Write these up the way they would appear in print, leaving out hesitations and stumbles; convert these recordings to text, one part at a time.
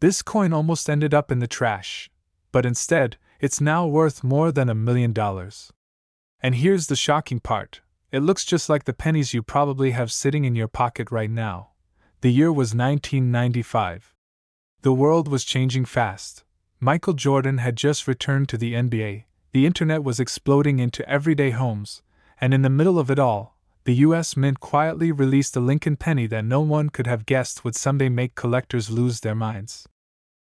This coin almost ended up in the trash, but instead, it's now worth more than $1 million. And here's the shocking part. It looks just like the pennies you probably have sitting in your pocket right now. The year was 1995. The world was changing fast. Michael Jordan had just returned to the NBA, the internet was exploding into everyday homes, and in the middle of it all, the U.S. Mint quietly released a Lincoln penny that no one could have guessed would someday make collectors lose their minds.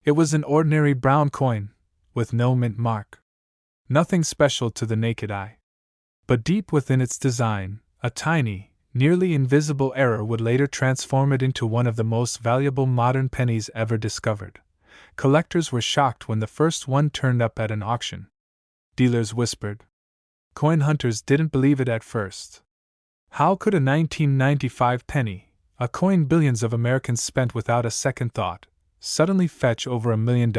It was an ordinary brown coin, with no mint mark. Nothing special to the naked eye. But deep within its design, a tiny, nearly invisible error would later transform it into one of the most valuable modern pennies ever discovered. Collectors were shocked when the first one turned up at an auction. Dealers whispered. Coin hunters didn't believe it at first. How could a 1995 penny, a coin billions of Americans spent without a second thought, suddenly fetch over $1 million?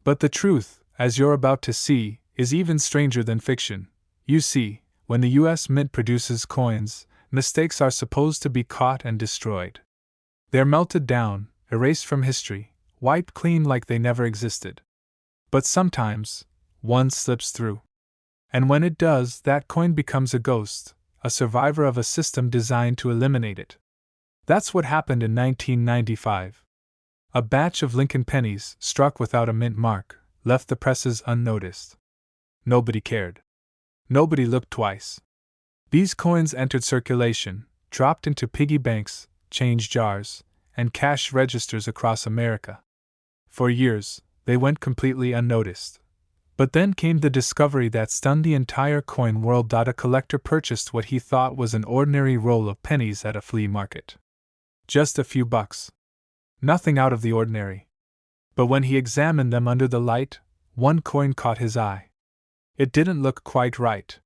But the truth, as you're about to see, is even stranger than fiction. You see, when the U.S. Mint produces coins, mistakes are supposed to be caught and destroyed. They're melted down, erased from history, wiped clean like they never existed. But sometimes, one slips through. And when it does, that coin becomes a ghost, a survivor of a system designed to eliminate it. That's what happened in 1995. A batch of Lincoln pennies, struck without a mint mark, left the presses unnoticed. Nobody cared. Nobody looked twice. These coins entered circulation, dropped into piggy banks, change jars, and cash registers across America. For years, they went completely unnoticed. But then came the discovery that stunned the entire coin world. A collector purchased what he thought was an ordinary roll of pennies at a flea market. Just a few bucks. Nothing out of the ordinary. But when he examined them under the light, one coin caught his eye. It didn't look quite right.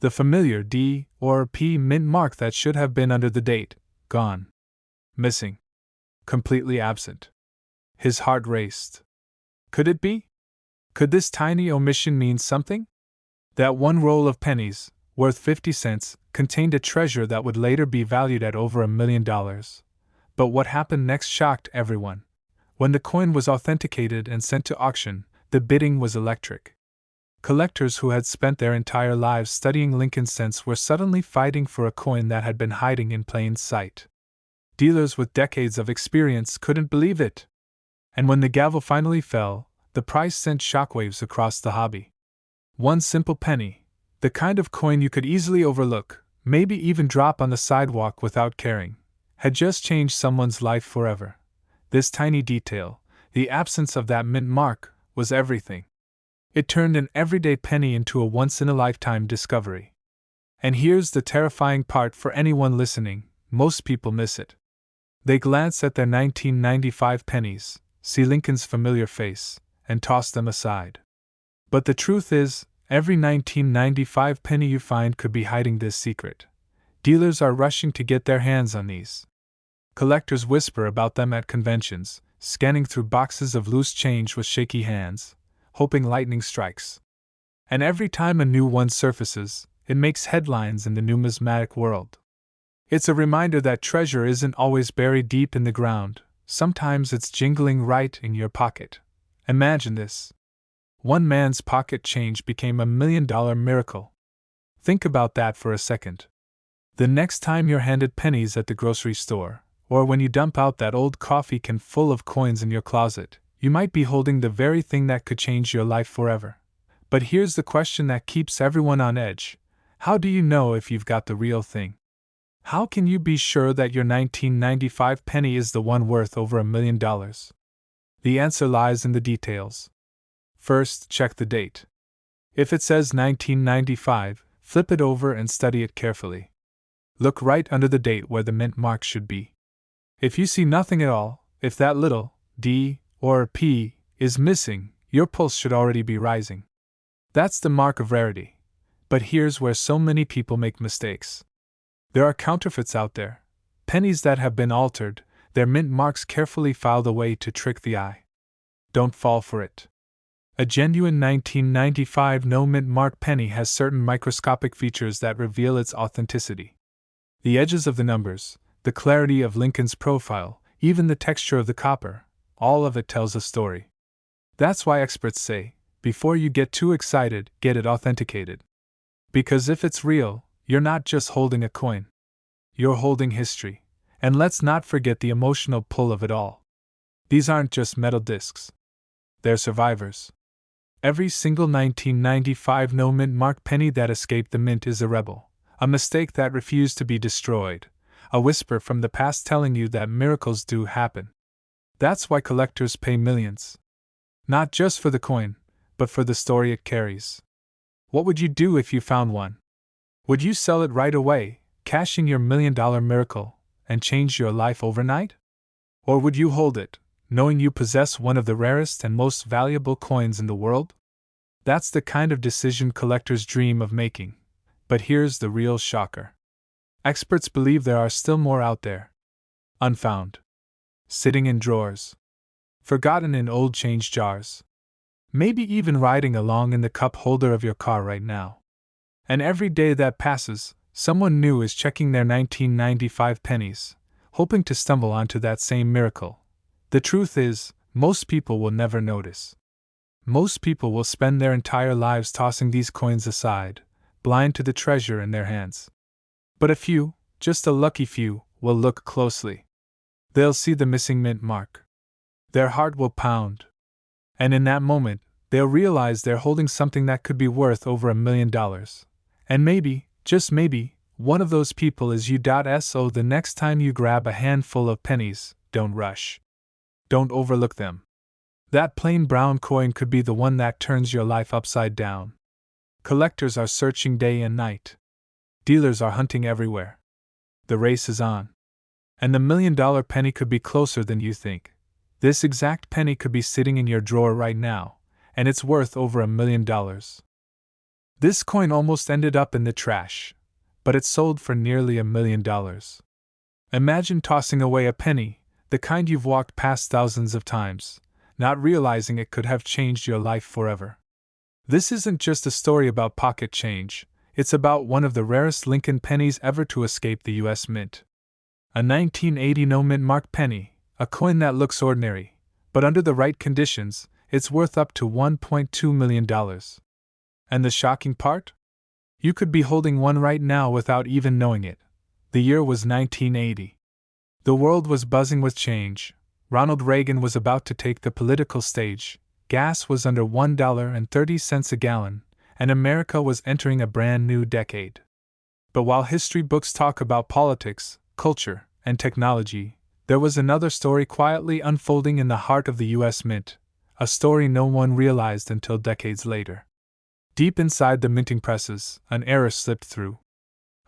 The familiar D or P mint mark that should have been under the date, gone. Missing. Completely absent. His heart raced. Could it be? Could this tiny omission mean something? That one roll of pennies, worth 50 cents, contained a treasure that would later be valued at over $1 million. But what happened next shocked everyone. When the coin was authenticated and sent to auction, the bidding was electric. Collectors who had spent their entire lives studying Lincoln cents were suddenly fighting for a coin that had been hiding in plain sight. Dealers with decades of experience couldn't believe it. And when the gavel finally fell, the price sent shockwaves across the hobby. One simple penny, the kind of coin you could easily overlook, maybe even drop on the sidewalk without caring, had just changed someone's life forever. This tiny detail, the absence of that mint mark, was everything. It turned an everyday penny into a once-in-a-lifetime discovery. And here's the terrifying part for anyone listening: most people miss it. They glance at their 1995 pennies, see Lincoln's familiar face, and toss them aside. But the truth is, every 1995 penny you find could be hiding this secret. Dealers are rushing to get their hands on these. Collectors whisper about them at conventions, scanning through boxes of loose change with shaky hands, hoping lightning strikes. And every time a new one surfaces, it makes headlines in the numismatic world. It's a reminder that treasure isn't always buried deep in the ground, sometimes it's jingling right in your pocket. Imagine this. One man's pocket change became $1 million miracle. Think about that for a second. The next time you're handed pennies at the grocery store, or when you dump out that old coffee can full of coins in your closet, you might be holding the very thing that could change your life forever. But here's the question that keeps everyone on edge. How do you know if you've got the real thing? How can you be sure that your 1995 penny is the one worth over $1 million? The answer lies in the details. First, check the date. If it says 1995, flip it over and study it carefully. Look right under the date where the mint mark should be. If you see nothing at all, if that little D or P is missing, your pulse should already be rising. That's the mark of rarity. But here's where so many people make mistakes. There are counterfeits out there, pennies that have been altered, their mint marks carefully filed away to trick the eye. Don't fall for it. A genuine 1995 no mint mark penny has certain microscopic features that reveal its authenticity. The edges of the numbers, the clarity of Lincoln's profile, even the texture of the copper, all of it tells a story. That's why experts say, before you get too excited, get it authenticated. Because if it's real, you're not just holding a coin. You're holding history. And let's not forget the emotional pull of it all. These aren't just metal discs. They're survivors. Every single 1995 no-mint mark penny that escaped the mint is a rebel, a mistake that refused to be destroyed, a whisper from the past telling you that miracles do happen. That's why collectors pay millions. Not just for the coin, but for the story it carries. What would you do if you found one? Would you sell it right away, cashing your $1 million miracle, and change your life overnight? Or would you hold it, knowing you possess one of the rarest and most valuable coins in the world? That's the kind of decision collectors dream of making. But here's the real shocker. Experts believe there are still more out there. Unfound. Sitting in drawers. Forgotten in old change jars. Maybe even riding along in the cup holder of your car right now. And every day that passes, someone new is checking their 1995 pennies, hoping to stumble onto that same miracle. The truth is, most people will never notice. Most people will spend their entire lives tossing these coins aside, blind to the treasure in their hands. But a few, just a lucky few, will look closely. They'll see the missing mint mark. Their heart will pound. And in that moment, they'll realize they're holding something that could be worth over $1 million. And maybe, just maybe, one of those people is you. So the next time you grab a handful of pennies, don't rush. Don't overlook them. That plain brown coin could be the one that turns your life upside down. Collectors are searching day and night. Dealers are hunting everywhere. The race is on. And the $1 million penny could be closer than you think. This exact penny could be sitting in your drawer right now, and it's worth over $1 million. This coin almost ended up in the trash, but it sold for nearly $1 million. Imagine tossing away a penny, the kind you've walked past thousands of times, not realizing it could have changed your life forever. This isn't just a story about pocket change, it's about one of the rarest Lincoln pennies ever to escape the U.S. Mint. A 1980 no-mint mark penny, a coin that looks ordinary, but under the right conditions, it's worth up to $1.2 million. And the shocking part? You could be holding one right now without even knowing it. The year was 1980. The world was buzzing with change. Ronald Reagan was about to take the political stage. Gas was under $1.30 a gallon, and America was entering a brand new decade. But while history books talk about politics, culture, and technology, there was another story quietly unfolding in the heart of the U.S. Mint, a story no one realized until decades later. Deep inside the minting presses, an error slipped through.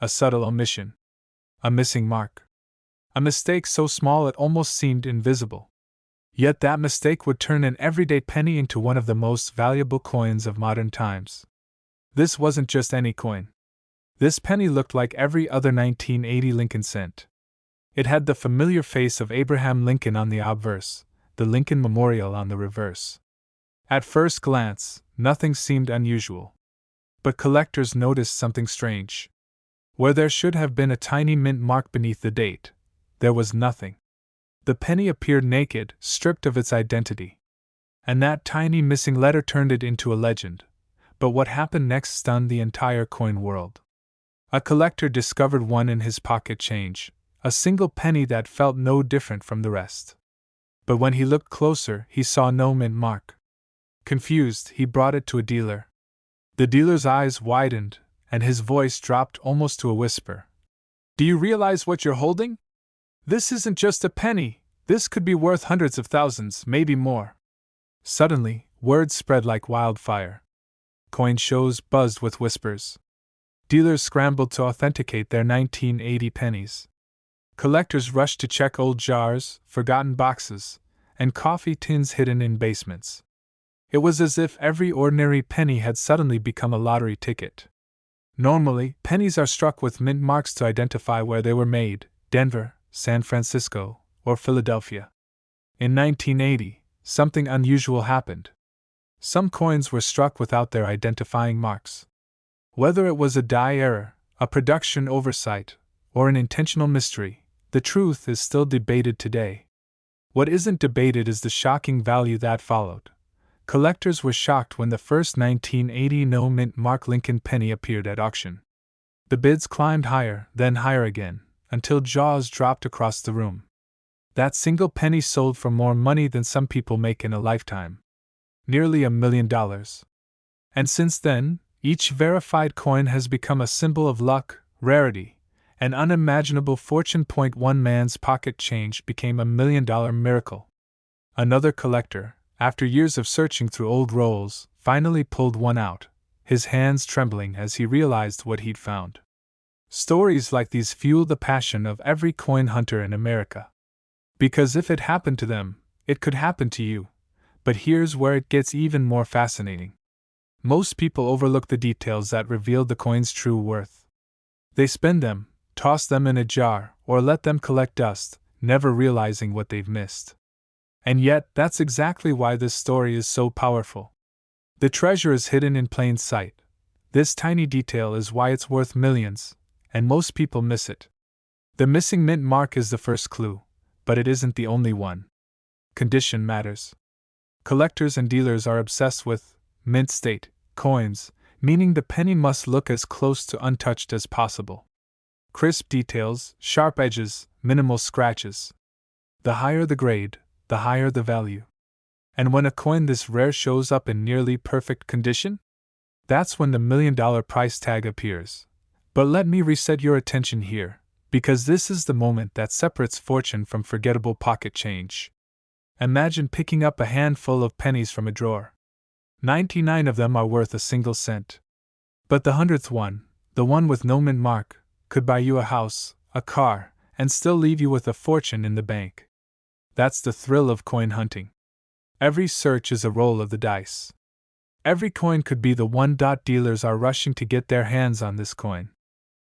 A subtle omission. A missing mark. A mistake so small it almost seemed invisible. Yet that mistake would turn an everyday penny into one of the most valuable coins of modern times. This wasn't just any coin. This penny looked like every other 1980 Lincoln cent. It had the familiar face of Abraham Lincoln on the obverse, the Lincoln Memorial on the reverse. At first glance, nothing seemed unusual. But collectors noticed something strange. Where there should have been a tiny mint mark beneath the date, there was nothing. The penny appeared naked, stripped of its identity. And that tiny missing letter turned it into a legend. But what happened next stunned the entire coin world. A collector discovered one in his pocket change, a single penny that felt no different from the rest. But when he looked closer, he saw no mint mark. Confused, he brought it to a dealer. The dealer's eyes widened, and his voice dropped almost to a whisper. "Do you realize what you're holding? This isn't just a penny, this could be worth hundreds of thousands, maybe more." Suddenly, word spread like wildfire. Coin shows buzzed with whispers. Dealers scrambled to authenticate their 1980 pennies. Collectors rushed to check old jars, forgotten boxes, and coffee tins hidden in basements. It was as if every ordinary penny had suddenly become a lottery ticket. Normally, pennies are struck with mint marks to identify where they were made: Denver, San Francisco, or Philadelphia. In 1980, something unusual happened. Some coins were struck without their identifying marks. Whether it was a die error, a production oversight, or an intentional mystery, the truth is still debated today. What isn't debated is the shocking value that followed. Collectors were shocked when the first 1980 no-mint mark Lincoln penny appeared at auction. The bids climbed higher, then higher again, until jaws dropped across the room. That single penny sold for more money than some people make in a lifetime. Nearly $1 million. And since then, each verified coin has become a symbol of luck, rarity, and unimaginable fortune. One man's pocket change became $1 million miracle. Another collector, after years of searching through old rolls, finally pulled one out, his hands trembling as he realized what he'd found. Stories like these fuel the passion of every coin hunter in America. Because if it happened to them, it could happen to you. But here's where it gets even more fascinating. Most people overlook the details that reveal the coin's true worth. They spend them, toss them in a jar, or let them collect dust, never realizing what they've missed. And yet, that's exactly why this story is so powerful. The treasure is hidden in plain sight. This tiny detail is why it's worth millions, and most people miss it. The missing mint mark is the first clue, but it isn't the only one. Condition matters. Collectors and dealers are obsessed with mint state coins, meaning the penny must look as close to untouched as possible. Crisp details, sharp edges, minimal scratches. The higher the grade, the higher the value. And when a coin this rare shows up in nearly perfect condition, that's when the $1 million price tag appears. But let me reset your attention here, because this is the moment that separates fortune from forgettable pocket change. Imagine picking up a handful of pennies from a drawer. 99 of them are worth a single cent. But the 100th one, the one with no mint mark, could buy you a house, a car, and still leave you with a fortune in the bank. That's the thrill of coin hunting. Every search is a roll of the dice. Every coin could be the one. Dealers are rushing to get their hands on this coin.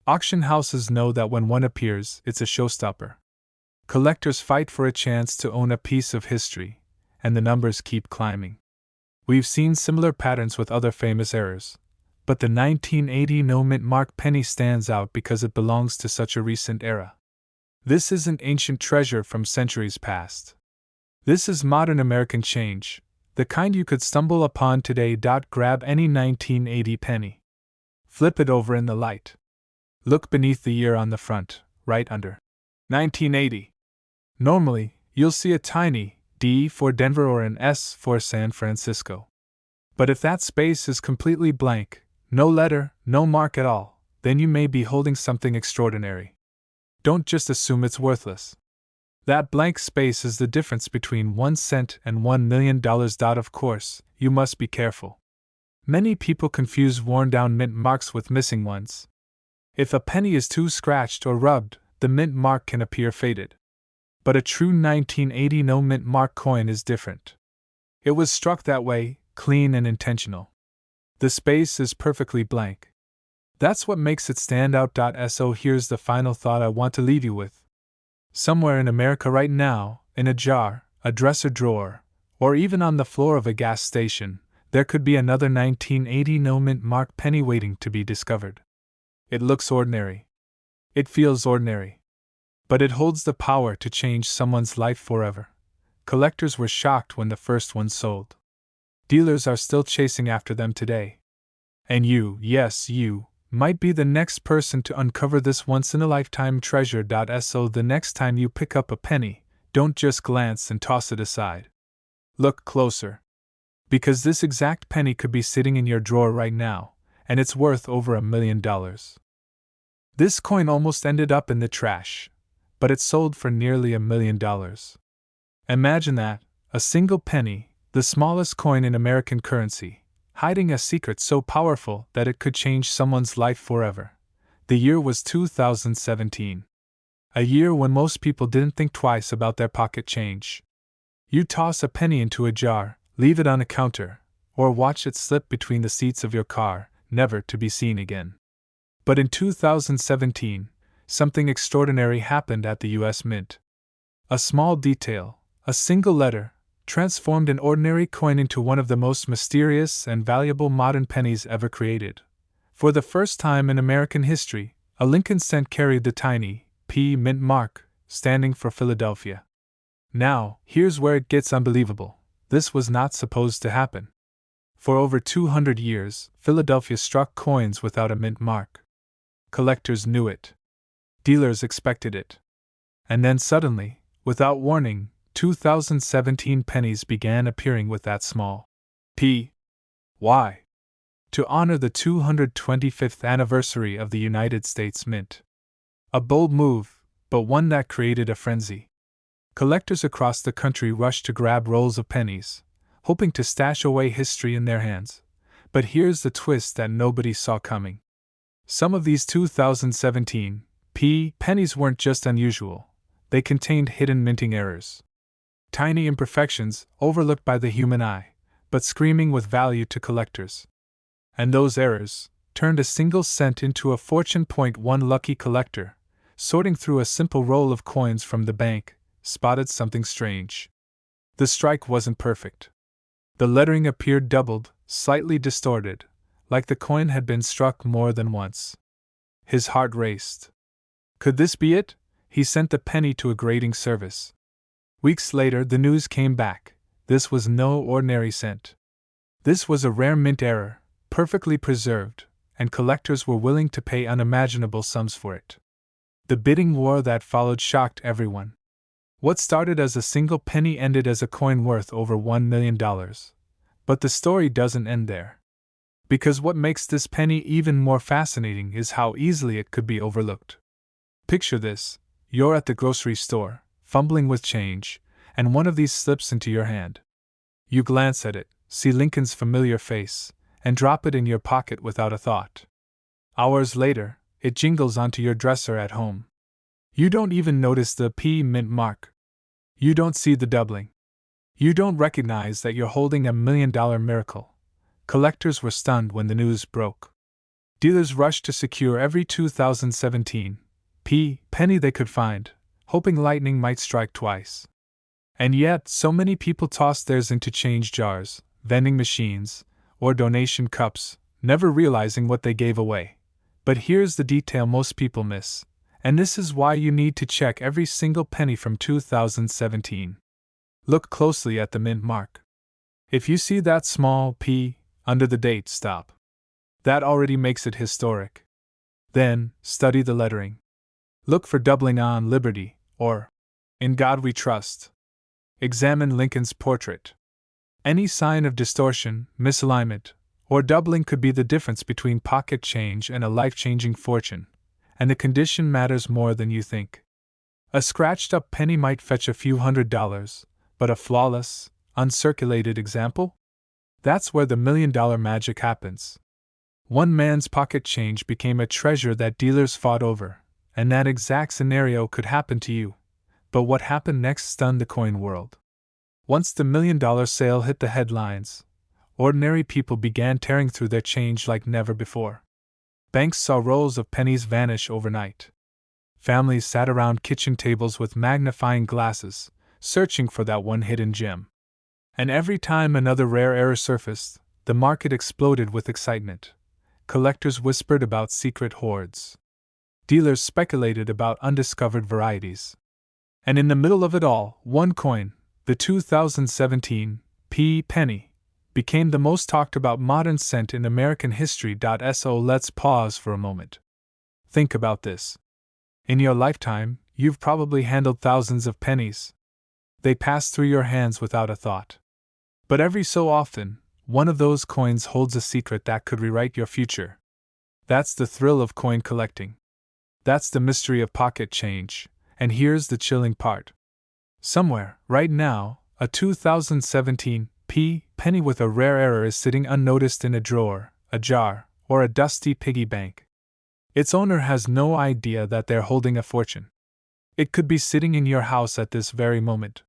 Auction houses know that when one appears, it's a showstopper. Collectors fight for a chance to own a piece of history, and the numbers keep climbing. We've seen similar patterns with other famous errors, but the 1980 no-mint mark penny stands out because it belongs to such a recent era. This isn't ancient treasure from centuries past. This is modern American change, the kind you could stumble upon today. Grab any 1980 penny. Flip it over in the light. Look beneath the year on the front, right under 1980. Normally, you'll see a tiny D for Denver or an S for San Francisco. But if that space is completely blank, no letter, no mark at all, then you may be holding something extraordinary. Don't just assume it's worthless. That blank space is the difference between 1 cent and $1 million. Of course, you must be careful. Many people confuse worn-down mint marks with missing ones. If a penny is too scratched or rubbed, the mint mark can appear faded. But a true 1980 no-mint mark coin is different. It was struck that way, clean and intentional. The space is perfectly blank. That's what makes it stand out. So here's the final thought I want to leave you with. Somewhere in America right now, in a jar, a dresser drawer, or even on the floor of a gas station, there could be another 1980 no-mint mark penny waiting to be discovered. It looks ordinary. It feels ordinary. But it holds the power to change someone's life forever. Collectors were shocked when the first one sold. Dealers are still chasing after them today. And you, yes you, might be the next person to uncover this once-in-a-lifetime treasure. So the next time you pick up a penny, don't just glance and toss it aside. Look closer. Because this exact penny could be sitting in your drawer right now, and it's worth over $1 million. This coin almost ended up in the trash, but it sold for nearly $1 million. Imagine that, a single penny, the smallest coin in American currency, hiding a secret so powerful that it could change someone's life forever. The year was 2017. A year when most people didn't think twice about their pocket change. You toss a penny into a jar, leave it on a counter, or watch it slip between the seats of your car, never to be seen again. But in 2017, something extraordinary happened at the US Mint. A small detail, a single letter, transformed an ordinary coin into one of the most mysterious and valuable modern pennies ever created. For the first time in American history, a Lincoln cent carried the tiny P mint mark, standing for Philadelphia. Now, here's where it gets unbelievable. This was not supposed to happen. For over 200 years, Philadelphia struck coins without a mint mark. Collectors knew it. Dealers expected it. And then suddenly, without warning, 2017 pennies began appearing with that small P. Why? To honor the 225th anniversary of the United States Mint. A bold move, but one that created a frenzy. Collectors across the country rushed to grab rolls of pennies, hoping to stash away history in their hands. But here's the twist that nobody saw coming. Some of these 2017 pennies weren't just unusual, they contained hidden minting errors. Tiny imperfections overlooked by the human eye, but screaming with value to collectors. And those errors turned a single cent into a fortune. One lucky collector, sorting through a simple roll of coins from the bank, spotted something strange. The strike wasn't perfect. The lettering appeared doubled, slightly distorted, like the coin had been struck more than once. His heart raced. Could this be it? He sent the penny to a grading service. Weeks later, the news came back. This was no ordinary cent. This was a rare mint error, perfectly preserved, and collectors were willing to pay unimaginable sums for it. The bidding war that followed shocked everyone. What started as a single penny ended as a coin worth over $1 million. But the story doesn't end there. Because what makes this penny even more fascinating is how easily it could be overlooked. Picture this: you're at the grocery store, fumbling with change, and one of these slips into your hand. You glance at it, see Lincoln's familiar face, and drop it in your pocket without a thought. Hours later, it jingles onto your dresser at home. You don't even notice the P mint mark. You don't see the doubling. You don't recognize that you're holding $1 million miracle. Collectors were stunned when the news broke. Dealers rushed to secure every 2017 penny they could find, hoping lightning might strike twice. And yet, so many people tossed theirs into change jars, vending machines, or donation cups, never realizing what they gave away. But here's the detail most people miss, and this is why you need to check every single penny from 2017. Look closely at the mint mark. If you see that small P under the date, stop. That already makes it historic. Then, study the lettering. Look for doubling on Liberty, or In God We Trust. Examine Lincoln's portrait. Any sign of distortion, misalignment, or doubling could be the difference between pocket change and a life-changing fortune, and the condition matters more than you think. A scratched-up penny might fetch a few $100s, but a flawless, uncirculated example? That's where the $1 million magic happens. One man's pocket change became a treasure that dealers fought over, and that exact scenario could happen to you. But what happened next stunned the coin world. Once the $1 million sale hit the headlines, ordinary people began tearing through their change like never before. Banks saw rolls of pennies vanish overnight. Families sat around kitchen tables with magnifying glasses, searching for that one hidden gem. And every time another rare error surfaced, the market exploded with excitement. Collectors whispered about secret hoards. Dealers speculated about undiscovered varieties. And in the middle of it all, one coin, the 2017 penny, became the most talked about modern cent in American history. So let's pause for a moment. Think about this. In your lifetime, you've probably handled thousands of pennies. They pass through your hands without a thought. But every so often, one of those coins holds a secret that could rewrite your future. That's the thrill of coin collecting. That's the mystery of pocket change, and here's the chilling part. Somewhere, right now, a 2017 penny with a rare error is sitting unnoticed in a drawer, a jar, or a dusty piggy bank. Its owner has no idea that they're holding a fortune. It could be sitting in your house at this very moment.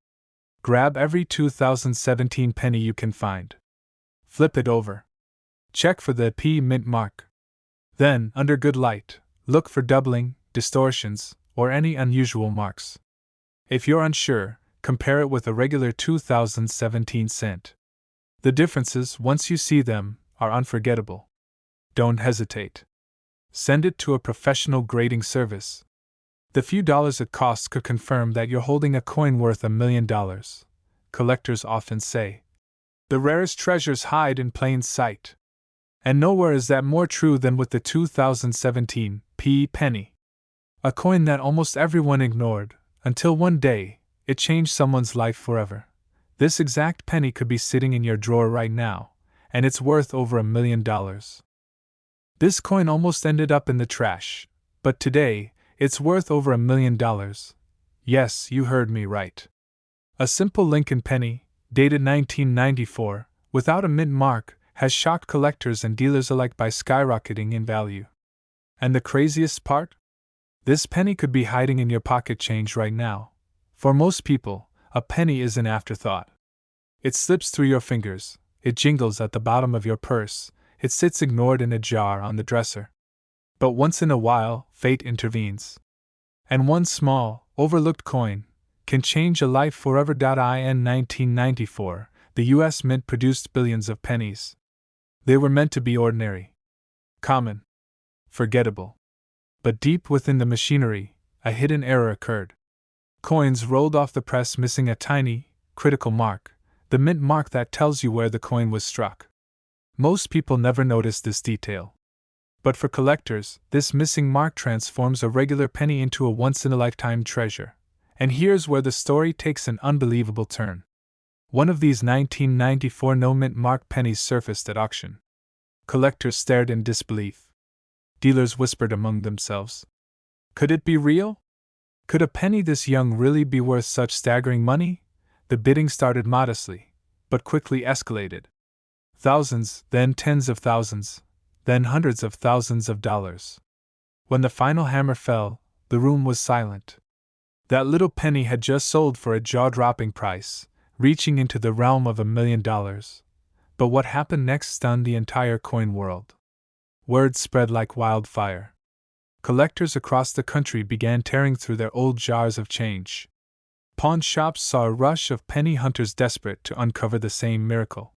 Grab every 2017 penny you can find. Flip it over. Check for the P mint mark. Then, under good light, look for doubling, distortions, or any unusual marks. If you're unsure, compare it with a regular 2017 cent. The differences, once you see them, are unforgettable. Don't hesitate. Send it to a professional grading service. The few dollars it costs could confirm that you're holding a coin worth $1,000,000. Collectors often say, the rarest treasures hide in plain sight. And nowhere is that more true than with the 2017 penny. A coin that almost everyone ignored, until one day, it changed someone's life forever. This exact penny could be sitting in your drawer right now, and it's worth over $1,000,000. This coin almost ended up in the trash, but today, it's worth over $1,000,000. Yes, you heard me right. A simple Lincoln penny, dated 1994, without a mint mark, has shocked collectors and dealers alike by skyrocketing in value. And the craziest part? This penny could be hiding in your pocket change right now. For most people, a penny is an afterthought. It slips through your fingers, it jingles at the bottom of your purse, it sits ignored in a jar on the dresser. But once in a while, fate intervenes. And one small, overlooked coin can change a life forever. In 1994, the U.S. Mint produced billions of pennies. They were meant to be ordinary, common, forgettable. But deep within the machinery, a hidden error occurred. Coins rolled off the press missing a tiny, critical mark, the mint mark that tells you where the coin was struck. Most people never notice this detail. But for collectors, this missing mark transforms a regular penny into a once-in-a-lifetime treasure. And here's where the story takes an unbelievable turn. One of these 1994 no-mint mark pennies surfaced at auction. Collectors stared in disbelief. Dealers whispered among themselves. Could it be real? Could a penny this young really be worth such staggering money? The bidding started modestly, but quickly escalated. Thousands, then tens of thousands, then hundreds of thousands of dollars. When the final hammer fell, the room was silent. That little penny had just sold for a jaw-dropping price, reaching into the realm of $1,000,000. But what happened next stunned the entire coin world. Word spread like wildfire. Collectors across the country began tearing through their old jars of change. Pawn shops saw a rush of penny hunters desperate to uncover the same miracle.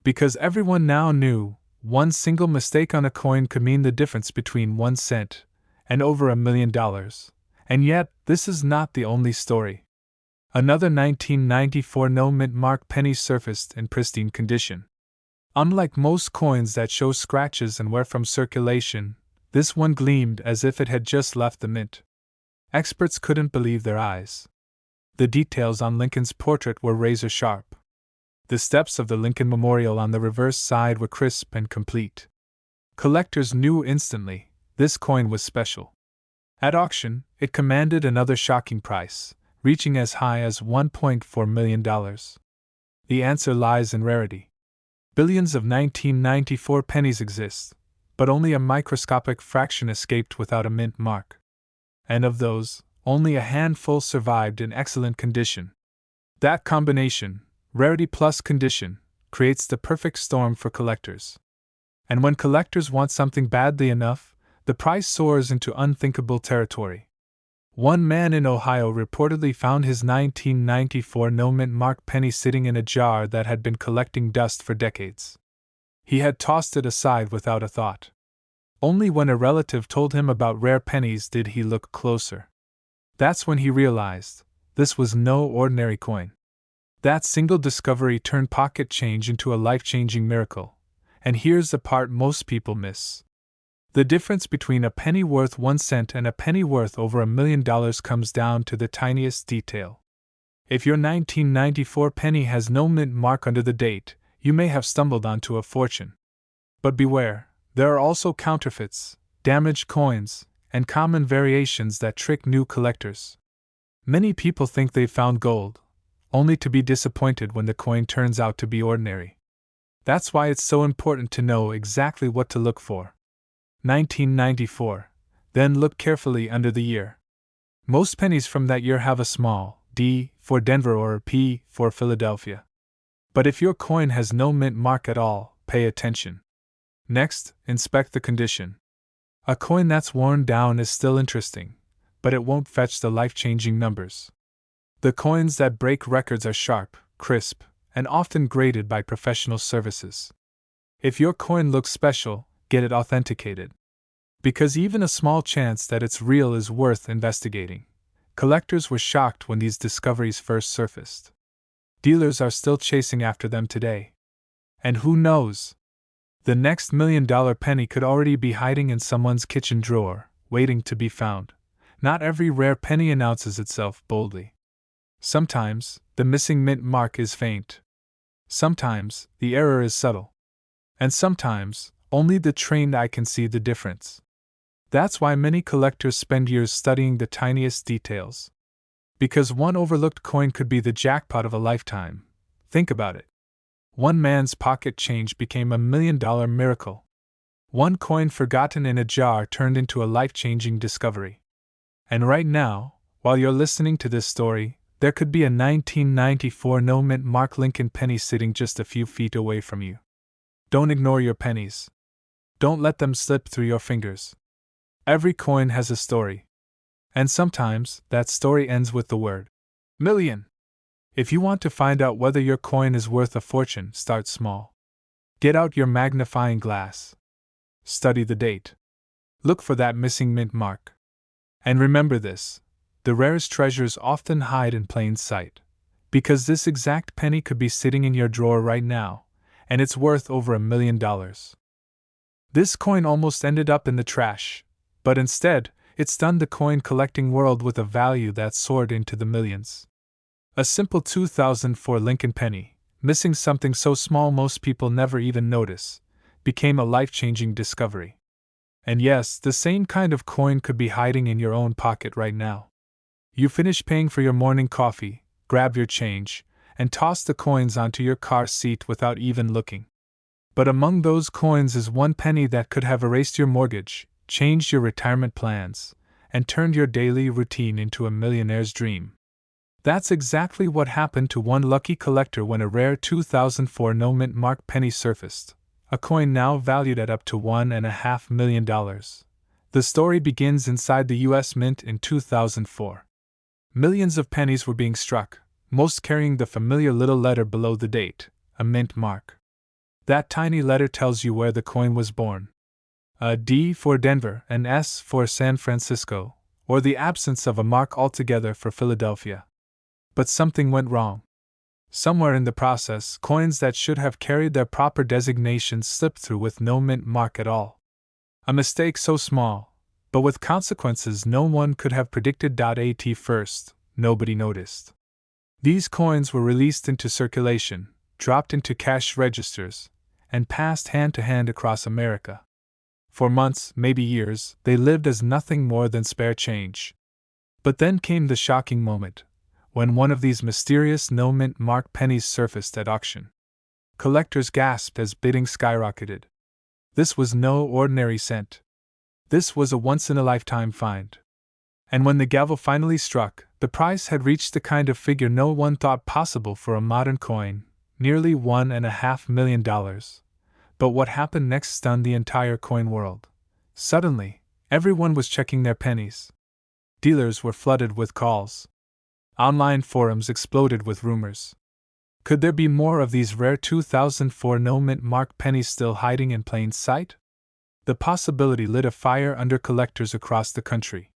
Because everyone now knew, one single mistake on a coin could mean the difference between 1 cent and over $1,000,000. And yet, this is not the only story. Another 1994 no-mint mark penny surfaced in pristine condition. Unlike most coins that show scratches and wear from circulation, this one gleamed as if it had just left the mint. Experts couldn't believe their eyes. The details on Lincoln's portrait were razor-sharp. The steps of the Lincoln Memorial on the reverse side were crisp and complete. Collectors knew instantly, this coin was special. At auction, it commanded another shocking price, reaching as high as $1.4 million. The answer lies in rarity. Billions of 1994 pennies exist, but only a microscopic fraction escaped without a mint mark. And of those, only a handful survived in excellent condition. That combination, rarity plus condition, creates the perfect storm for collectors. And when collectors want something badly enough, the price soars into unthinkable territory. One man in Ohio reportedly found his 1994 no-mint mark penny sitting in a jar that had been collecting dust for decades. He had tossed it aside without a thought. Only when a relative told him about rare pennies did he look closer. That's when he realized, this was no ordinary coin. That single discovery turned pocket change into a life-changing miracle. And here's the part most people miss. The difference between a penny worth 1 cent and a penny worth over $1,000,000 comes down to the tiniest detail. If your 1994 penny has no mint mark under the date, you may have stumbled onto a fortune. But beware, there are also counterfeits, damaged coins, and common variations that trick new collectors. Many people think they've found gold, only to be disappointed when the coin turns out to be ordinary. That's why it's so important to know exactly what to look for. 1994. Then look carefully under the year. Most pennies from that year have a small D for Denver or a P for Philadelphia. But if your coin has no mint mark at all, pay attention. Next, inspect the condition. A coin that's worn down is still interesting, but it won't fetch the life-changing numbers. The coins that break records are sharp, crisp, and often graded by professional services. If your coin looks special, get it authenticated. Because even a small chance that it's real is worth investigating. Collectors were shocked when these discoveries first surfaced. Dealers are still chasing after them today. And who knows? The next $1 million penny could already be hiding in someone's kitchen drawer, waiting to be found. Not every rare penny announces itself boldly. Sometimes, the missing mint mark is faint. Sometimes, the error is subtle. And sometimes, only the trained eye can see the difference. That's why many collectors spend years studying the tiniest details. Because one overlooked coin could be the jackpot of a lifetime. Think about it. One man's pocket change became a $1 million miracle. One coin forgotten in a jar turned into a life-changing discovery. And right now, while you're listening to this story, there could be a 1994 no-mint mark Lincoln penny sitting just a few feet away from you. Don't ignore your pennies. Don't let them slip through your fingers. Every coin has a story. And sometimes, that story ends with the word million. If you want to find out whether your coin is worth a fortune, start small. Get out your magnifying glass. Study the date. Look for that missing mint mark. And remember this: the rarest treasures often hide in plain sight. Because this exact penny could be sitting in your drawer right now, and it's worth over $1 million. This coin almost ended up in the trash, but instead, it stunned the coin collecting world with a value that soared into the millions. A simple 2004 Lincoln penny, missing something so small most people never even notice, became a life-changing discovery. And yes, the same kind of coin could be hiding in your own pocket right now. You finish paying for your morning coffee, grab your change, and toss the coins onto your car seat without even looking. But among those coins is one penny that could have erased your mortgage, changed your retirement plans, and turned your daily routine into a millionaire's dream. That's exactly what happened to one lucky collector when a rare 2004 no-mint mark penny surfaced, a coin now valued at up to $1.5 million. The story begins inside the U.S. Mint in 2004. Millions of pennies were being struck, most carrying the familiar little letter below the date, a mint mark. That tiny letter tells you where the coin was born. A D for Denver, an S for San Francisco, or the absence of a mark altogether for Philadelphia. But something went wrong. Somewhere in the process, coins that should have carried their proper designations slipped through with no mint mark at all. A mistake so small, but with consequences no one could have predicted. At first, nobody noticed. These coins were released into circulation, dropped into cash registers, and passed hand to hand across America. For months, maybe years, they lived as nothing more than spare change. But then came the shocking moment, when one of these mysterious no-mint mark pennies surfaced at auction. Collectors gasped as bidding skyrocketed. This was no ordinary cent. This was a once-in-a-lifetime find. And when the gavel finally struck, the price had reached the kind of figure no one thought possible for a modern coin, nearly $1.5 million. But what happened next stunned the entire coin world. Suddenly, everyone was checking their pennies. Dealers were flooded with calls. Online forums exploded with rumors. Could there be more of these rare 2004 no-mint mark pennies still hiding in plain sight? The possibility lit a fire under collectors across the country.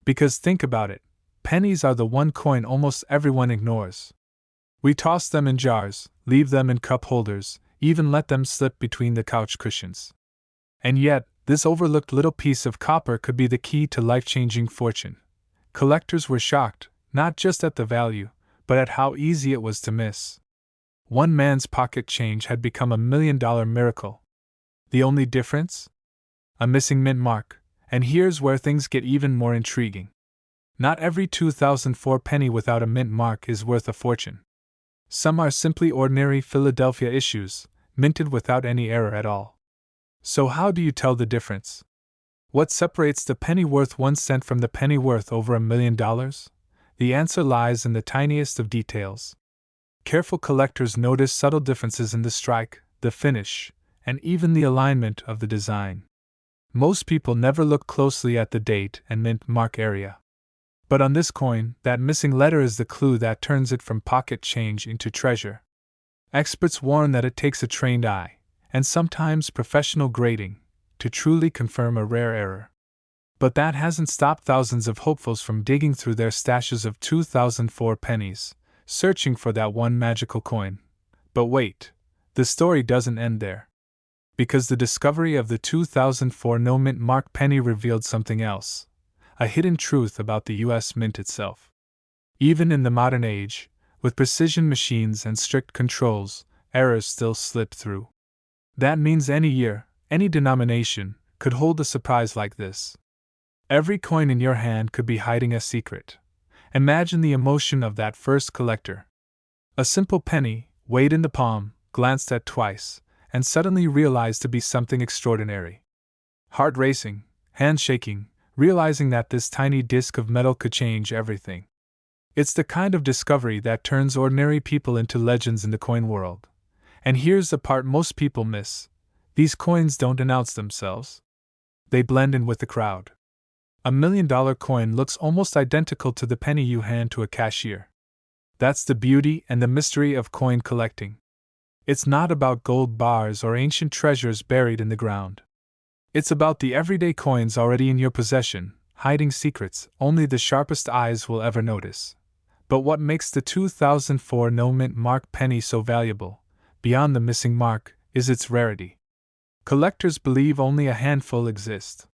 Because think about it, pennies are the one coin almost everyone ignores. We toss them in jars, leave them in cup holders, even let them slip between the couch cushions. And yet, this overlooked little piece of copper could be the key to life-changing fortune. Collectors were shocked, not just at the value, but at how easy it was to miss. One man's pocket change had become a $1 million miracle. The only difference? A missing mint mark, and here's where things get even more intriguing. Not every 2004 penny without a mint mark is worth a fortune. Some are simply ordinary Philadelphia issues, minted without any error at all. So how do you tell the difference? What separates the penny worth 1 cent from the penny worth over $1 million? The answer lies in the tiniest of details. Careful collectors notice subtle differences in the strike, the finish, and even the alignment of the design. Most people never look closely at the date and mint mark area. But on this coin, that missing letter is the clue that turns it from pocket change into treasure. Experts warn that it takes a trained eye, and sometimes professional grading, to truly confirm a rare error. But that hasn't stopped thousands of hopefuls from digging through their stashes of 2004 pennies, searching for that one magical coin. But wait, the story doesn't end there. Because the discovery of the 2004 no-mint mark penny revealed something else, a hidden truth about the US Mint itself. Even in the modern age, with precision machines and strict controls, errors still slip through. That means any year, any denomination, could hold a surprise like this. Every coin in your hand could be hiding a secret. Imagine the emotion of that first collector. A simple penny, weighed in the palm, glanced at twice, and suddenly realized to be something extraordinary. Heart racing, hand shaking, realizing that this tiny disc of metal could change everything. It's the kind of discovery that turns ordinary people into legends in the coin world. And here's the part most people miss: these coins don't announce themselves. They blend in with the crowd. $1 million coin looks almost identical to the penny you hand to a cashier. That's the beauty and the mystery of coin collecting. It's not about gold bars or ancient treasures buried in the ground. It's about the everyday coins already in your possession, hiding secrets only the sharpest eyes will ever notice. But what makes the 2004 no-mint mark penny so valuable, beyond the missing mark, is its rarity. Collectors believe only a handful exist.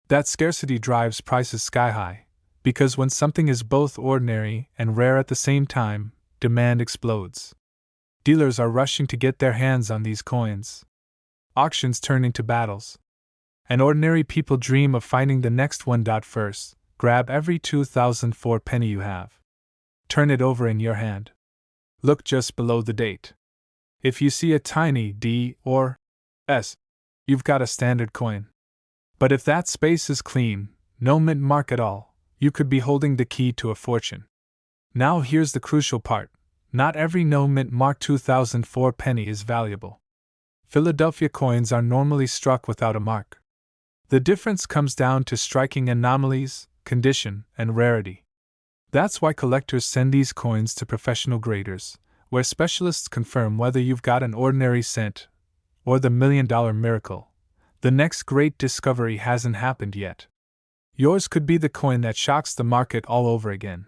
That scarcity drives prices sky high, because when something is both ordinary and rare at the same time, demand explodes. Dealers are rushing to get their hands on these coins. Auctions turn into battles. And ordinary people dream of finding the next one. First, grab every 2004 penny you have. Turn it over in your hand. Look just below the date. If you see a tiny D or S, you've got a standard coin. But if that space is clean, no mint mark at all, you could be holding the key to a fortune. Now here's the crucial part: not every no mint mark 2004 penny is valuable. Philadelphia coins are normally struck without a mark. The difference comes down to striking anomalies, condition, and rarity. That's why collectors send these coins to professional graders, where specialists confirm whether you've got an ordinary cent or the $1 million miracle. The next great discovery hasn't happened yet. Yours could be the coin that shocks the market all over again.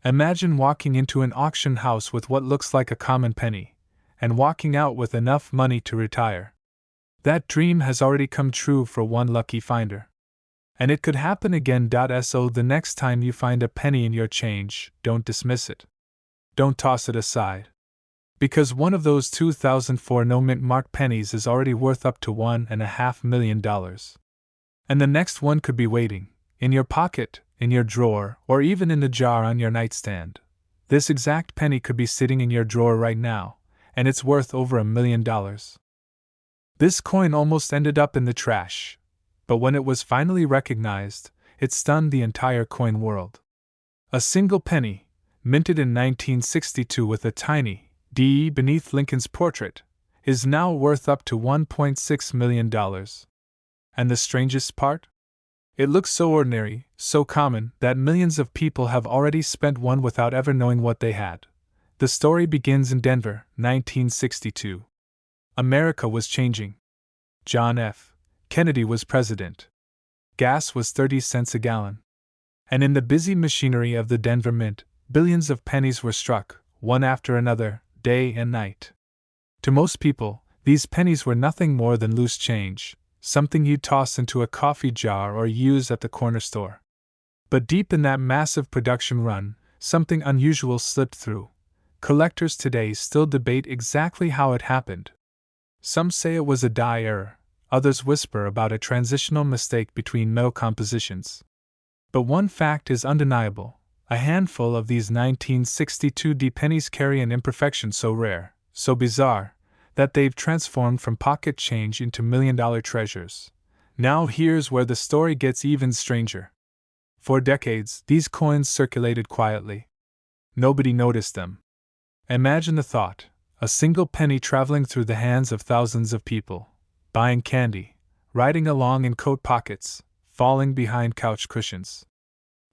Imagine walking into an auction house with what looks like a common penny, and walking out with enough money to retire. That dream has already come true for one lucky finder. And it could happen again. So the next time you find a penny in your change, don't dismiss it. Don't toss it aside. Because one of those 2004 no-mint mark pennies is already worth up to $1.5 million. And the next one could be waiting, in your pocket, in your drawer, or even in the jar on your nightstand. This exact penny could be sitting in your drawer right now, and it's worth over $1 million. This coin almost ended up in the trash, but when it was finally recognized, it stunned the entire coin world. A single penny, minted in 1962 with a tiny D beneath Lincoln's portrait, is now worth up to $1.6 million. And the strangest part? It looks so ordinary, so common, that millions of people have already spent one without ever knowing what they had. The story begins in Denver, 1962. America was changing. John F. Kennedy was president. Gas was 30 cents a gallon. And in the busy machinery of the Denver Mint, billions of pennies were struck, one after another, day and night. To most people, these pennies were nothing more than loose change, something you'd toss into a coffee jar or use at the corner store. But deep in that massive production run, something unusual slipped through. Collectors today still debate exactly how it happened. Some say it was a die error, others whisper about a transitional mistake between metal compositions. But one fact is undeniable: a handful of these 1962 D pennies carry an imperfection so rare, so bizarre, that they've transformed from pocket change into million-dollar treasures. Now here's where the story gets even stranger. For decades, these coins circulated quietly. Nobody noticed them. Imagine the thought: a single penny traveling through the hands of thousands of people, buying candy, riding along in coat pockets, falling behind couch cushions.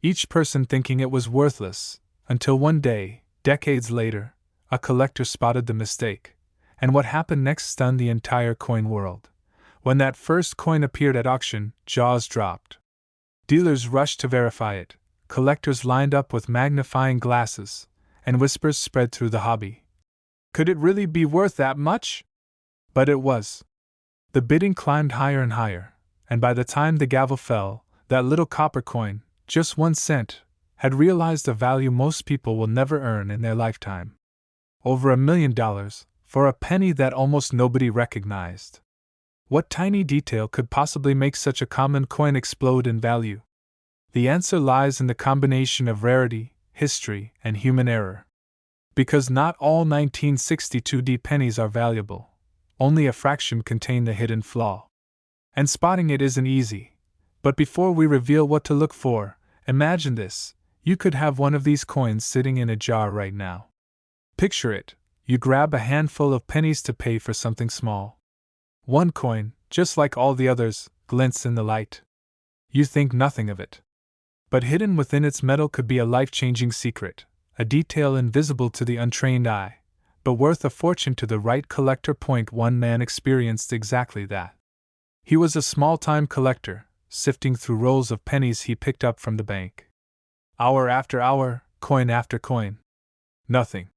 Each person thinking it was worthless, until one day, decades later, a collector spotted the mistake, and what happened next stunned the entire coin world. When that first coin appeared at auction, jaws dropped. Dealers rushed to verify it, collectors lined up with magnifying glasses, and whispers spread through the hobby. Could it really be worth that much? But it was. The bidding climbed higher and higher, and by the time the gavel fell, that little copper coin, just 1 cent, had realized a value most people will never earn in their lifetime. Over $1 million, for a penny that almost nobody recognized. What tiny detail could possibly make such a common coin explode in value? The answer lies in the combination of rarity, history, and human error. Because not all 1962D pennies are valuable, only a fraction contain the hidden flaw. And spotting it isn't easy. But before we reveal what to look for, imagine this: you could have one of these coins sitting in a jar right now. Picture it: you grab a handful of pennies to pay for something small. One coin, just like all the others, glints in the light. You think nothing of it. But hidden within its metal could be a life-changing secret, a detail invisible to the untrained eye, but worth a fortune to the right collector. One man experienced exactly that. He was a small-time collector, sifting through rolls of pennies he picked up from the bank. Hour after hour, coin after coin. Nothing.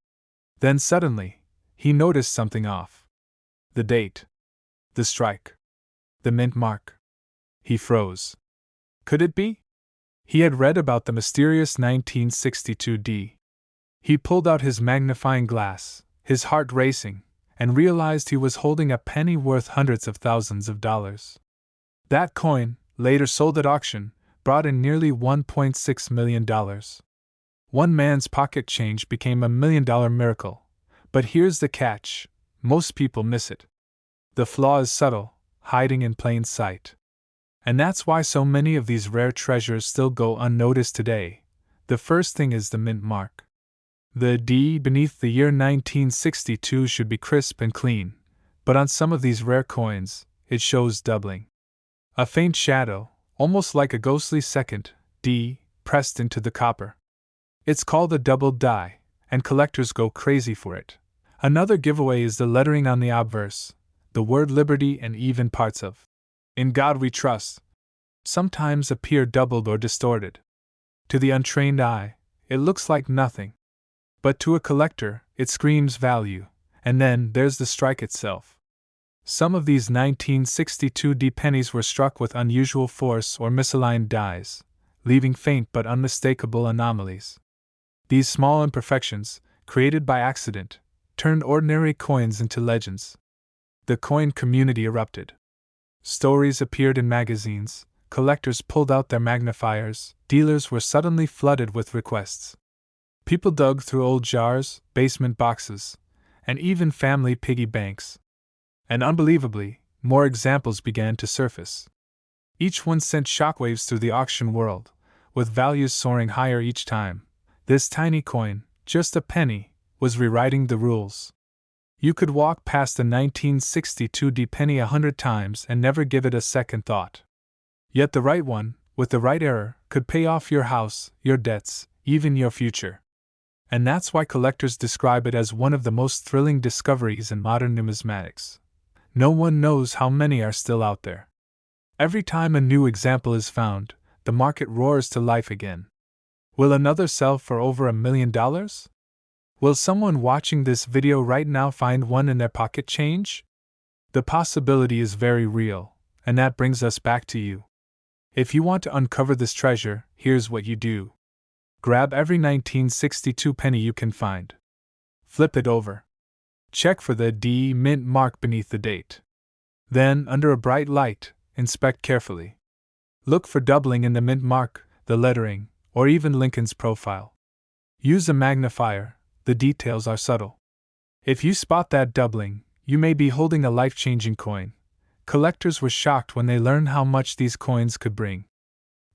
Then suddenly, he noticed something off. The date. The strike. The mint mark. He froze. Could it be? He had read about the mysterious 1962D. He pulled out his magnifying glass, his heart racing, and realized he was holding a penny worth hundreds of thousands of dollars. That coin, later sold at auction, brought in nearly $1.6 million. One man's pocket change became $1 million miracle. But here's the catch: most people miss it. The flaw is subtle, hiding in plain sight. And that's why so many of these rare treasures still go unnoticed today. The first thing is the mint mark. The D beneath the year 1962 should be crisp and clean, but on some of these rare coins, it shows doubling. A faint shadow, almost like a ghostly second D, pressed into the copper. It's called a double die, and collectors go crazy for it. Another giveaway is the lettering on the obverse, the word liberty, and even parts of "In God We Trust" sometimes appear doubled or distorted. To the untrained eye, it looks like nothing. But to a collector, it screams value. And then there's the strike itself. Some of these 1962D pennies were struck with unusual force or misaligned dies, leaving faint but unmistakable anomalies. These small imperfections, created by accident, turned ordinary coins into legends. The coin community erupted. Stories appeared in magazines, collectors pulled out their magnifiers, dealers were suddenly flooded with requests. People dug through old jars, basement boxes, and even family piggy banks. And unbelievably, more examples began to surface. Each one sent shockwaves through the auction world, with values soaring higher each time. This tiny coin, just a penny, was rewriting the rules. You could walk past a 1962D penny 100 times and never give it a second thought. Yet the right one, with the right error, could pay off your house, your debts, even your future. And that's why collectors describe it as one of the most thrilling discoveries in modern numismatics. No one knows how many are still out there. Every time a new example is found, the market roars to life again. Will another sell for over $1 million? Will someone watching this video right now find one in their pocket change? The possibility is very real, and that brings us back to you. If you want to uncover this treasure, here's what you do. Grab every 1962 penny you can find. Flip it over. Check for the D mint mark beneath the date. Then, under a bright light, inspect carefully. Look for doubling in the mint mark, the lettering, or even Lincoln's profile. Use a magnifier. The details are subtle. If you spot that doubling, you may be holding a life-changing coin. Collectors were shocked when they learned how much these coins could bring.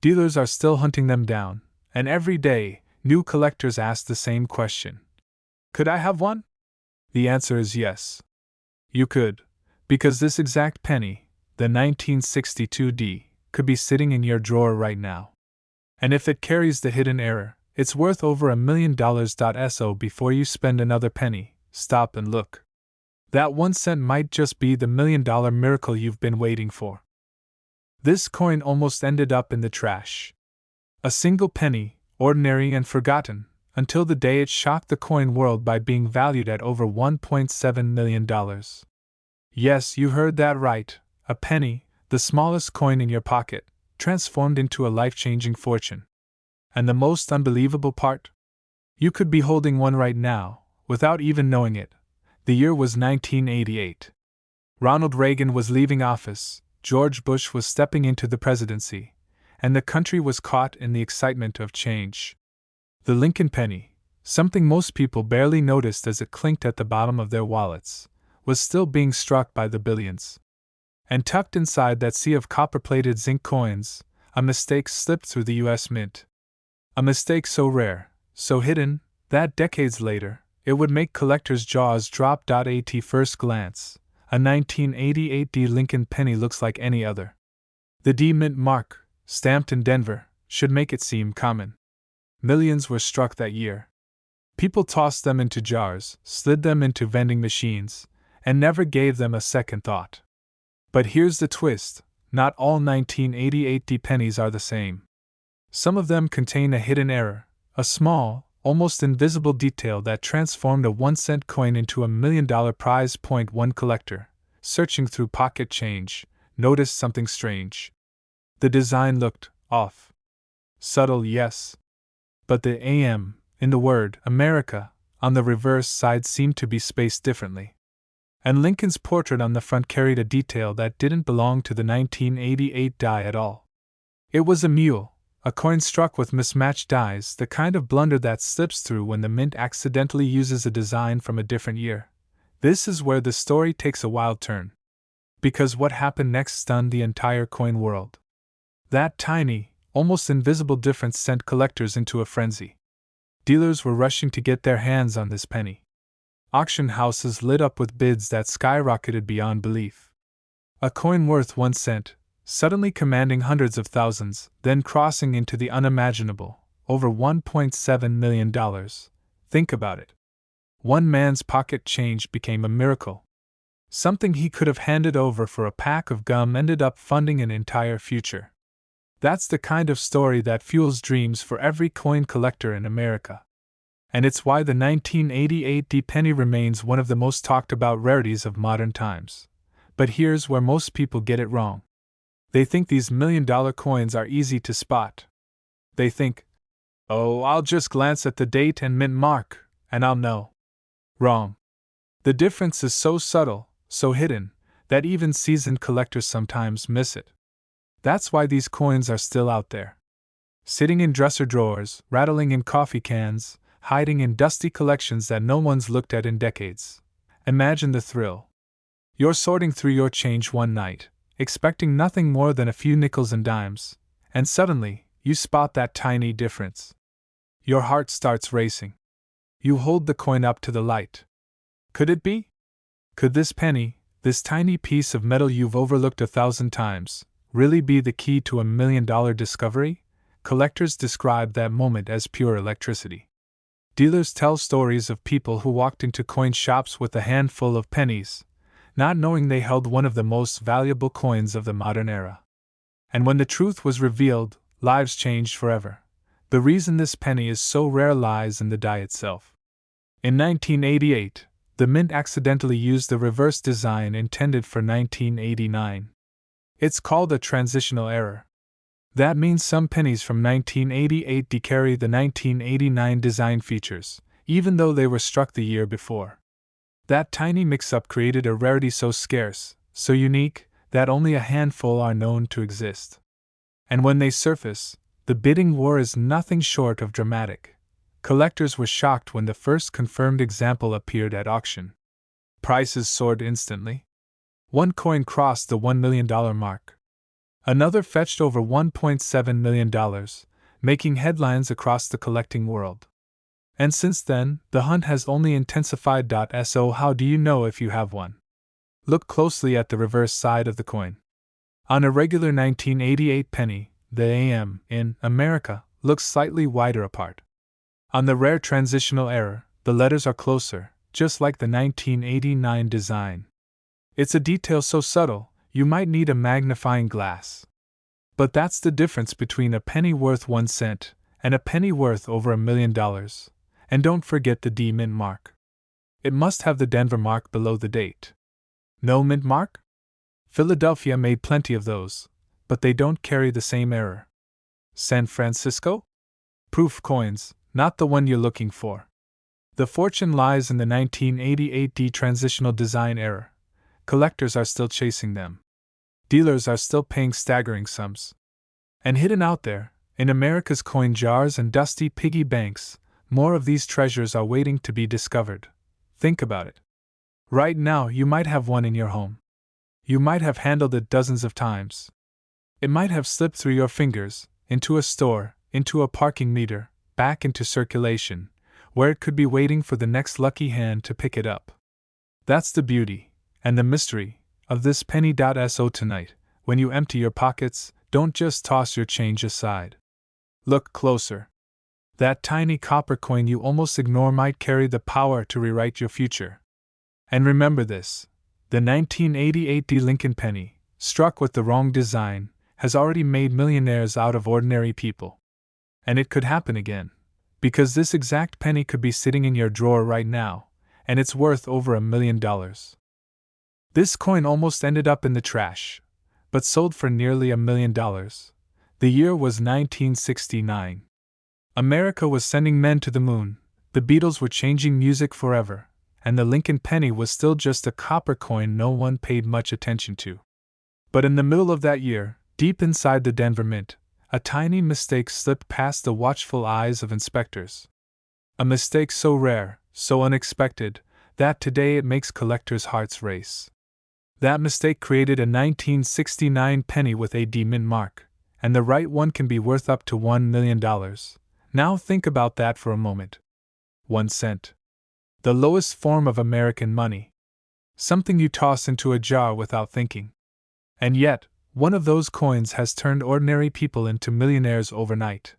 Dealers are still hunting them down, and every day, new collectors ask the same question. Could I have one? The answer is yes. You could, because this exact penny, the 1962D, could be sitting in your drawer right now. And if it carries the hidden error, it's worth over $1 million. So before you spend another penny, stop and look. That 1 cent might just be the $1 million miracle you've been waiting for. This coin almost ended up in the trash. A single penny, ordinary and forgotten, until the day it shocked the coin world by being valued at over $1.7 million. Yes, you heard that right, a penny, the smallest coin in your pocket, transformed into a life-changing fortune. And the most unbelievable part? You could be holding one right now, without even knowing it. The year was 1988. Ronald Reagan was leaving office, George Bush was stepping into the presidency, and the country was caught in the excitement of change. The Lincoln penny, something most people barely noticed as it clinked at the bottom of their wallets, was still being struck by the billions. And tucked inside that sea of copper-plated zinc coins, a mistake slipped through the U.S. Mint. A mistake so rare, so hidden, that decades later, it would make collectors' jaws drop. At first glance, a 1988 D Lincoln penny looks like any other. The D Mint mark, stamped in Denver, should make it seem common. Millions were struck that year. People tossed them into jars, slid them into vending machines, and never gave them a second thought. But here's the twist: not all 1988 D pennies are the same. Some of them contain a hidden error, a small, almost invisible detail that transformed a 1 cent coin into a $1 million prize. One collector, searching through pocket change, noticed something strange. The design looked off. Subtle, yes. But the AM, in the word America, on the reverse side seemed to be spaced differently. And Lincoln's portrait on the front carried a detail that didn't belong to the 1988 die at all. It was a mule. A coin struck with mismatched dies, the kind of blunder that slips through when the mint accidentally uses a design from a different year. This is where the story takes a wild turn. Because what happened next stunned the entire coin world. That tiny, almost invisible difference sent collectors into a frenzy. Dealers were rushing to get their hands on this penny. Auction houses lit up with bids that skyrocketed beyond belief. A coin worth 1 cent, suddenly commanding hundreds of thousands, then crossing into the unimaginable, over $1.7 million. Think about it. One man's pocket change became a miracle. Something he could have handed over for a pack of gum ended up funding an entire future. That's the kind of story that fuels dreams for every coin collector in America. And it's why the 1988 D penny remains one of the most talked about rarities of modern times. But here's where most people get it wrong. They think these $1 million coins are easy to spot. They think, oh, I'll just glance at the date and mint mark, and I'll know. Wrong. The difference is so subtle, so hidden, that even seasoned collectors sometimes miss it. That's why these coins are still out there. Sitting in dresser drawers, rattling in coffee cans, hiding in dusty collections that no one's looked at in decades. Imagine the thrill. You're sorting through your change one night, expecting nothing more than a few nickels and dimes, and suddenly, you spot that tiny difference. Your heart starts racing. You hold the coin up to the light. Could it be? Could this penny, this tiny piece of metal you've overlooked 1,000 times, really be the key to a $1 million discovery? Collectors describe that moment as pure electricity. Dealers tell stories of people who walked into coin shops with a handful of pennies, not knowing they held one of the most valuable coins of the modern era. And when the truth was revealed, lives changed forever. The reason this penny is so rare lies in the die itself. In 1988, the mint accidentally used the reverse design intended for 1989. It's called a transitional error. That means some pennies from 1988 carry the 1989 design features, even though they were struck the year before. That tiny mix-up created a rarity so scarce, so unique, that only a handful are known to exist. And when they surface, the bidding war is nothing short of dramatic. Collectors were shocked when the first confirmed example appeared at auction. Prices soared instantly. One coin crossed the $1 million mark. Another fetched over $1.7 million, making headlines across the collecting world. And since then, the hunt has only intensified. So how do you know if you have one? Look closely at the reverse side of the coin. On a regular 1988 penny, the AM, in America, looks slightly wider apart. On the rare transitional error, the letters are closer, just like the 1989 design. It's a detail so subtle, you might need a magnifying glass. But that's the difference between a penny worth 1 cent and a penny worth over $1,000,000. And don't forget the D mint mark. It must have the Denver mark below the date. No mint mark? Philadelphia made plenty of those, but they don't carry the same error. San Francisco? Proof coins, not the one you're looking for. The fortune lies in the 1988 D transitional design error. Collectors are still chasing them. Dealers are still paying staggering sums. And hidden out there, in America's coin jars and dusty piggy banks, more of these treasures are waiting to be discovered. Think about it. Right now, you might have one in your home. You might have handled it dozens of times. It might have slipped through your fingers, into a store, into a parking meter, back into circulation, where it could be waiting for the next lucky hand to pick it up. That's the beauty, and the mystery, of this penny.so tonight. When you empty your pockets, don't just toss your change aside. Look closer. That tiny copper coin you almost ignore might carry the power to rewrite your future. And remember this, the 1988 D Lincoln penny, struck with the wrong design, has already made millionaires out of ordinary people. And it could happen again, because this exact penny could be sitting in your drawer right now, and it's worth over $1,000,000. This coin almost ended up in the trash, but sold for nearly $1,000,000. The year was 1969. America was sending men to the moon, the Beatles were changing music forever, and the Lincoln penny was still just a copper coin no one paid much attention to. But in the middle of that year, deep inside the Denver Mint, a tiny mistake slipped past the watchful eyes of inspectors. A mistake so rare, so unexpected, that today it makes collectors' hearts race. That mistake created a 1969 penny with a D mint mark, and the right one can be worth up to $1,000,000. Now think about that for a moment. 1 cent. The lowest form of American money. Something you toss into a jar without thinking. And yet, one of those coins has turned ordinary people into millionaires overnight.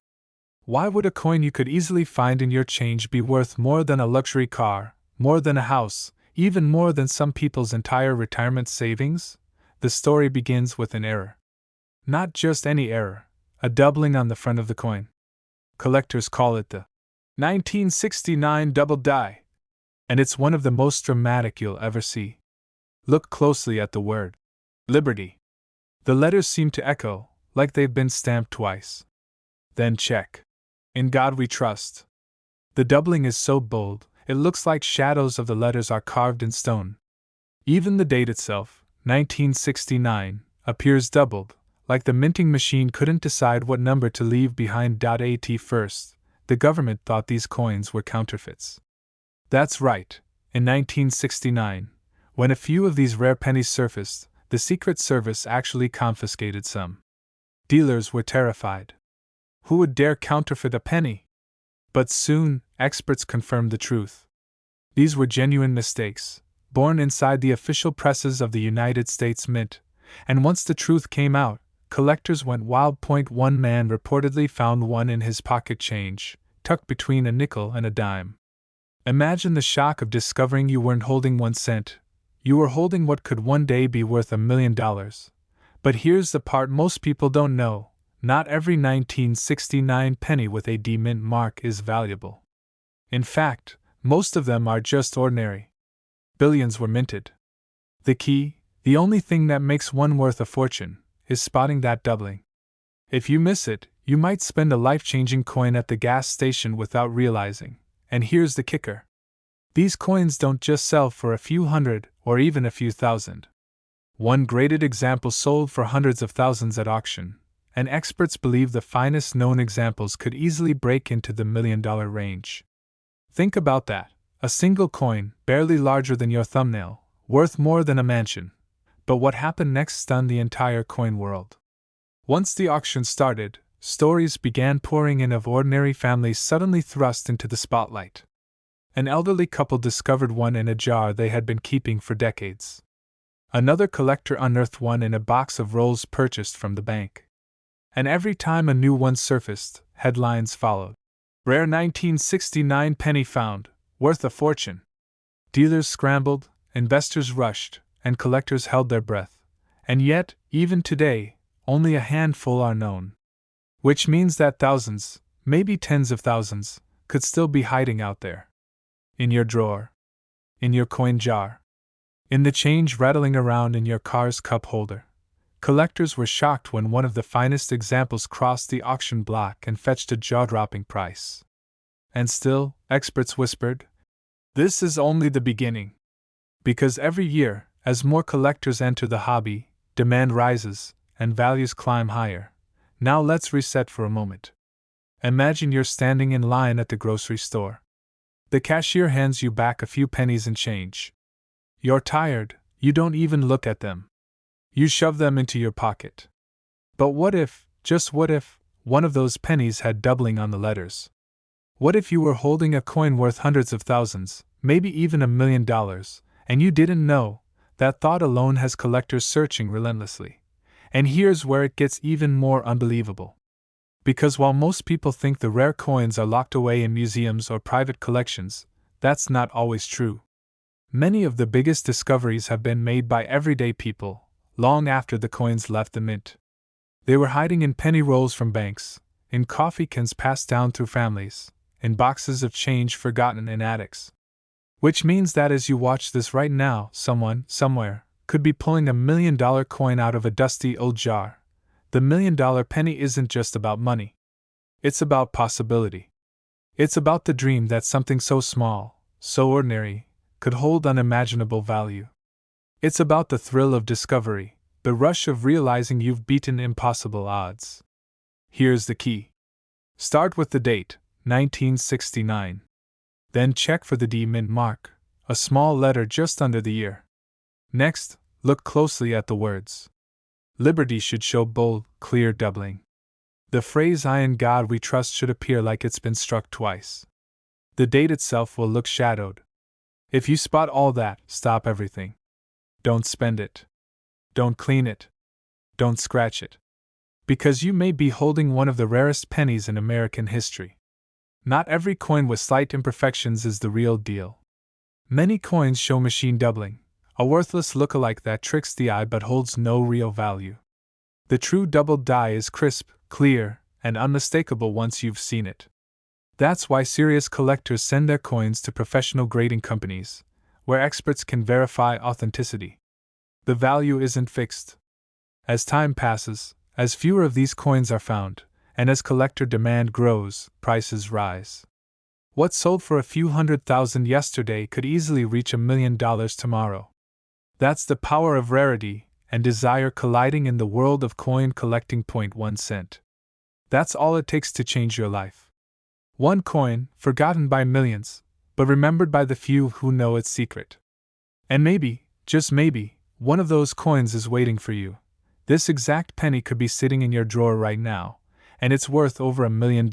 Why would a coin you could easily find in your change be worth more than a luxury car, more than a house, even more than some people's entire retirement savings? The story begins with an error. Not just any error, a doubling on the front of the coin. Collectors call it the 1969 double die, and it's one of the most dramatic you'll ever see. Look closely at the word Liberty. The letters seem to echo, like they've been stamped twice. Then check. In God we trust. The doubling is so bold, it looks like shadows of the letters are carved in stone. Even the date itself, 1969, appears doubled, like the minting machine couldn't decide what number to leave behind. At first, the government thought these coins were counterfeits. That's right, in 1969, when a few of these rare pennies surfaced, the Secret Service actually confiscated some. Dealers were terrified. Who would dare counterfeit a penny? But soon, experts confirmed the truth. These were genuine mistakes, born inside the official presses of the United States Mint, and once the truth came out, collectors went wild. One man reportedly found one in his pocket change, tucked between a nickel and a dime. Imagine the shock of discovering you weren't holding 1 cent, you were holding what could one day be worth $1,000,000. But here's the part most people don't know. Not every 1969 penny with a D mint mark is valuable. In fact, most of them are just ordinary. Billions were minted. The key, the only thing that makes one worth a fortune, is spotting that doubling. If you miss it, you might spend a life-changing coin at the gas station without realizing. And here's the kicker. These coins don't just sell for a few hundred or even a few thousand. One graded example sold for hundreds of thousands at auction, and experts believe the finest known examples could easily break into the $1,000,000 range. Think about that, a single coin, barely larger than your thumbnail, worth more than a mansion. But what happened next stunned the entire coin world. Once the auction started, stories began pouring in of ordinary families suddenly thrust into the spotlight. An elderly couple discovered one in a jar they had been keeping for decades. Another collector unearthed one in a box of rolls purchased from the bank. And every time a new one surfaced, headlines followed. Rare 1969 penny found, worth a fortune. Dealers scrambled, investors rushed, and collectors held their breath. And yet, even today, only a handful are known. Which means that thousands, maybe tens of thousands, could still be hiding out there. In your drawer. In your coin jar. In the change rattling around in your car's cup holder. Collectors were shocked when one of the finest examples crossed the auction block and fetched a jaw-dropping price. And still, experts whispered, this is only the beginning. Because every year, as more collectors enter the hobby, demand rises, and values climb higher. Now let's reset for a moment. Imagine you're standing in line at the grocery store. The cashier hands you back a few pennies and change. You're tired, you don't even look at them. You shove them into your pocket. But what if, just what if, one of those pennies had doubling on the letters? What if you were holding a coin worth hundreds of thousands, maybe even $1 million, and you didn't know? That thought alone has collectors searching relentlessly. And here's where it gets even more unbelievable. Because while most people think the rare coins are locked away in museums or private collections, that's not always true. Many of the biggest discoveries have been made by everyday people, long after the coins left the mint. They were hiding in penny rolls from banks, in coffee cans passed down through families, in boxes of change forgotten in attics. Which means that as you watch this right now, someone, somewhere, could be pulling $1 million coin out of a dusty old jar. The $1 million penny isn't just about money. It's about possibility. It's about the dream that something so small, so ordinary, could hold unimaginable value. It's about the thrill of discovery, the rush of realizing you've beaten impossible odds. Here's the key. Start with the date, 1969. Then check for the D mint mark, a small letter just under the year. Next, look closely at the words. Liberty should show bold, clear doubling. The phrase "I in God we trust" should appear like it's been struck twice. The date itself will look shadowed. If you spot all that, stop everything. Don't spend it. Don't clean it. Don't scratch it. Because you may be holding one of the rarest pennies in American history. Not every coin with slight imperfections is the real deal. Many coins show machine doubling, a worthless look-alike that tricks the eye but holds no real value. The true doubled die is crisp, clear, and unmistakable once you've seen it. That's why serious collectors send their coins to professional grading companies, where experts can verify authenticity. The value isn't fixed. As time passes, as fewer of these coins are found, and as collector demand grows, prices rise. What sold for a few $100,000 yesterday could easily reach $1 million tomorrow. That's the power of rarity and desire colliding in the world of coin collecting. 1 cent. That's all it takes to change your life. One coin, forgotten by millions, but remembered by the few who know its secret. And maybe, just maybe, one of those coins is waiting for you. This exact penny could be sitting in your drawer right now, and it's worth over $1 million.